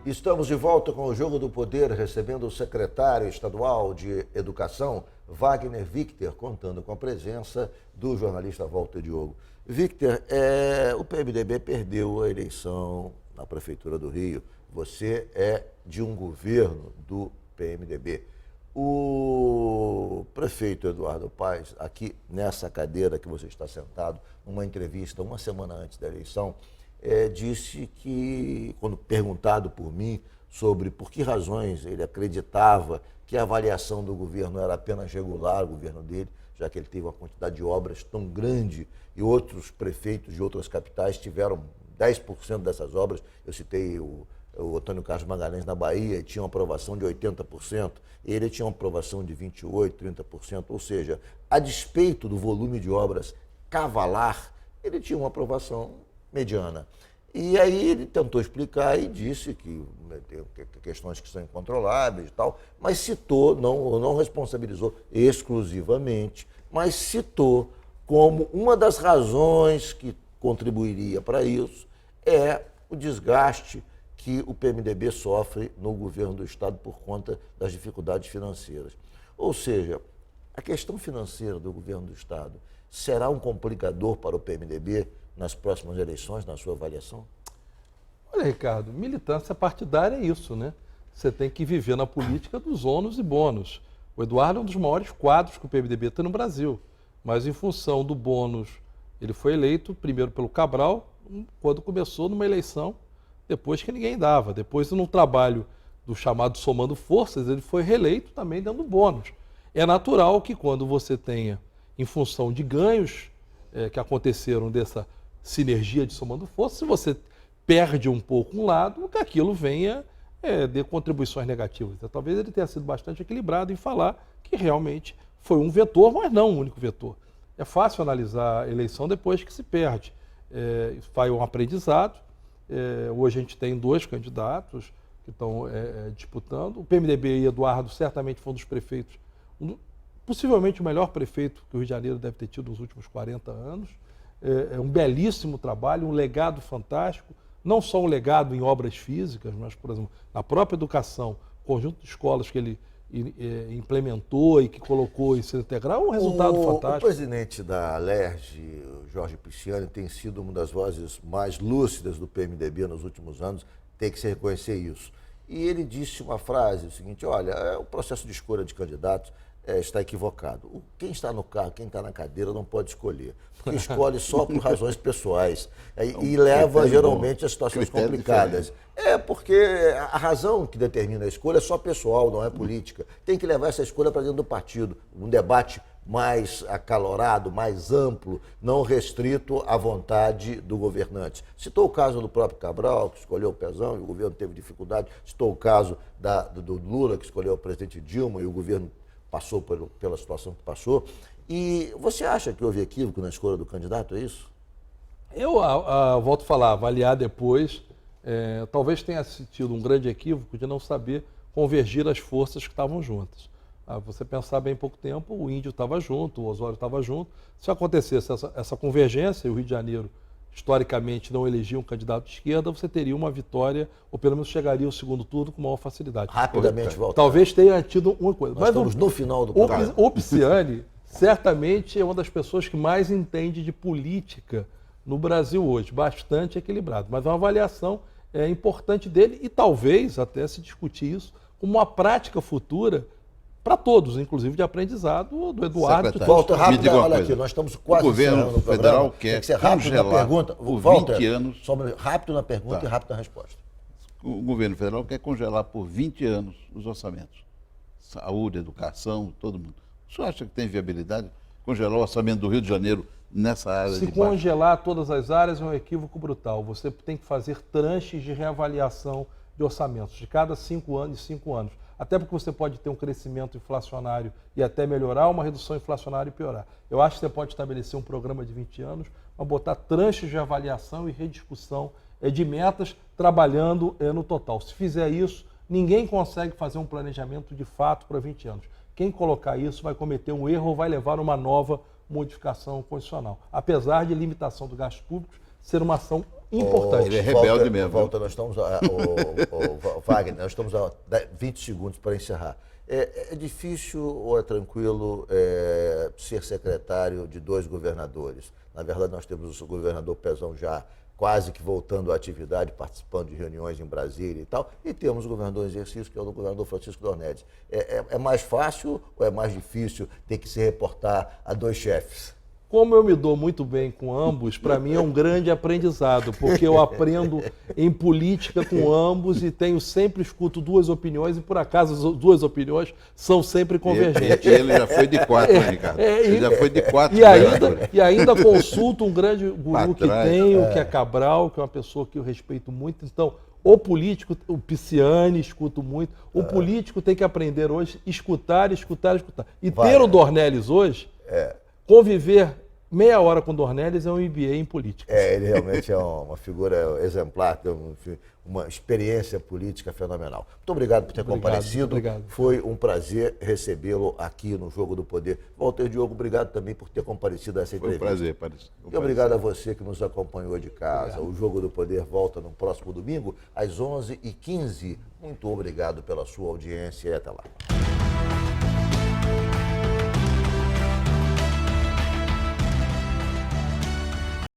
Estamos de volta com o Jogo do Poder, recebendo o secretário estadual de Educação, Wagner Victor, contando com a presença do jornalista Walter Diogo. Victor, o PMDB perdeu a eleição na Prefeitura do Rio. Você é de um governo do PMDB. O prefeito Eduardo Paes, aqui nessa cadeira que você está sentado, numa entrevista uma semana antes da eleição, disse que, quando perguntado por mim sobre por que razões ele acreditava que a avaliação do governo era apenas regular, o governo dele, já que ele teve uma quantidade de obras tão grande e outros prefeitos de outras capitais tiveram 10% dessas obras. Eu citei o Antônio Carlos Magalhães na Bahia, tinha uma aprovação de 80%, ele tinha uma aprovação de 28%, 30%, ou seja, a despeito do volume de obras cavalar, ele tinha uma aprovação mediana. E aí ele tentou explicar e disse que tem questões que são incontroláveis e tal, mas citou, não responsabilizou exclusivamente, mas citou como uma das razões que contribuiria para isso é o desgaste que o PMDB sofre no governo do Estado por conta das dificuldades financeiras. Ou seja, a questão financeira do governo do Estado será um complicador para o PMDB nas próximas eleições, na sua avaliação? Olha, Ricardo, militância partidária é isso, né? Você tem que viver na política dos ônus e bônus. O Eduardo é um dos maiores quadros que o PMDB tem no Brasil, mas em função do bônus, ele foi eleito primeiro pelo Cabral, quando começou numa eleição, depois que ninguém dava. Depois, num trabalho do chamado Somando Forças, ele foi reeleito também dando bônus. É natural que quando você tenha, em função de ganhos que aconteceram dessa sinergia de somando forças, se você perde um pouco um lado, que aquilo venha de contribuições negativas. Então, talvez ele tenha sido bastante equilibrado em falar que realmente foi um vetor, mas não um único vetor. É fácil analisar a eleição depois que se perde. Foi um aprendizado. Hoje a gente tem 2 candidatos que estão disputando. O PMDB e Eduardo certamente foi um dos prefeitos, possivelmente o melhor prefeito que o Rio de Janeiro deve ter tido nos últimos 40 anos. É um belíssimo trabalho, um legado fantástico, não só um legado em obras físicas, mas, por exemplo, na própria educação, conjunto de escolas que ele implementou e que colocou em ensino integral, um resultado fantástico. O presidente da Alerj, Jorge Pisciani, tem sido uma das vozes mais lúcidas do PMDB nos últimos anos, tem que se reconhecer isso. E ele disse uma frase, o seguinte: olha, o processo de escolha de candidatos está equivocado. Quem está no carro, quem está na cadeira não pode escolher, porque escolhe só por razões pessoais e leva geralmente a situações complicadas. Porque a razão que determina a escolha é só pessoal, não é política. Tem que levar essa escolha para dentro do partido, um debate mais acalorado, mais amplo, não restrito à vontade do governante. Citou o caso do próprio Cabral, que escolheu o Pezão e o governo teve dificuldade. Citou o caso do Lula, que escolheu o presidente Dilma e o governo passou pela situação que passou. E você acha que houve equívoco na escolha do candidato, é isso? Eu volto a falar, avaliar depois, talvez tenha tido um grande equívoco de não saber convergir as forças que estavam juntas. Você pensar bem pouco tempo, o Índio estava junto, o Osório estava junto. Se acontecesse essa convergência, e o Rio de Janeiro historicamente não elegia um candidato de esquerda, você teria uma vitória, ou pelo menos chegaria ao segundo turno com maior facilidade. Rapidamente, Walter. Talvez tenha tido uma coisa. Nós estamos no final do programa. O Pisciani certamente é uma das pessoas que mais entende de política no Brasil hoje, bastante equilibrado. Mas é uma avaliação importante dele e talvez até se discutir isso como uma prática futura para todos, inclusive de aprendizado do Eduardo. Volta rápido, olha aqui, nós estamos quase encerrando o programa. O governo federal quer ser rápido na pergunta. Por 20 anos... Só rápido na pergunta e rápido na resposta. O governo federal quer congelar por 20 anos os orçamentos. Saúde, educação, todo mundo. O senhor acha que tem viabilidade congelar o orçamento do Rio de Janeiro nessa área? Se congelar todas as áreas é um equívoco brutal. Você tem que fazer tranches de reavaliação de orçamentos de cada 5 anos e 5 anos. Até porque você pode ter um crescimento inflacionário e até melhorar, uma redução inflacionária e piorar. Eu acho que você pode estabelecer um programa de 20 anos, mas botar tranches de avaliação e rediscussão de metas, trabalhando no total. Se fizer isso, ninguém consegue fazer um planejamento de fato para 20 anos. Quem colocar isso vai cometer um erro ou vai levar uma nova modificação constitucional. Apesar de limitação do gasto público ser uma ação importante. Ele é rebelde mesmo. Walter, nós estamos Wagner, nós estamos a 20 segundos para encerrar. É difícil ou é tranquilo ser secretário de 2 governadores? Na verdade, nós temos o governador Pezão já quase que voltando à atividade, participando de reuniões em Brasília e tal, e temos o governador em exercício, que é o governador Francisco Dornelles. É mais fácil ou é mais difícil ter que se reportar a 2 chefes? Como eu me dou muito bem com ambos, para mim é um grande aprendizado, porque eu aprendo em política com ambos e sempre escuto 2 opiniões e, por acaso, as 2 opiniões são sempre convergentes. Ele já foi de 4, né, Ricardo? Ele já foi de 4. E ainda consulto um grande guru que tenho, que é Cabral, que é uma pessoa que eu respeito muito. Então, o político, o Pisciani, escuto muito. O político tem que aprender hoje, escutar. E ter o Dornelles hoje, conviver meia hora com o Dornelles é um MBA em política. Ele realmente é uma figura exemplar, tem uma experiência política fenomenal. Muito obrigado por ter comparecido. Obrigado. Foi um prazer recebê-lo aqui no Jogo do Poder. Walter Diogo, obrigado também por ter comparecido a essa entrevista. Foi um prazer. E obrigado a você que nos acompanhou de casa. Obrigado. O Jogo do Poder volta no próximo domingo, às 11h15. Muito obrigado pela sua audiência e até lá.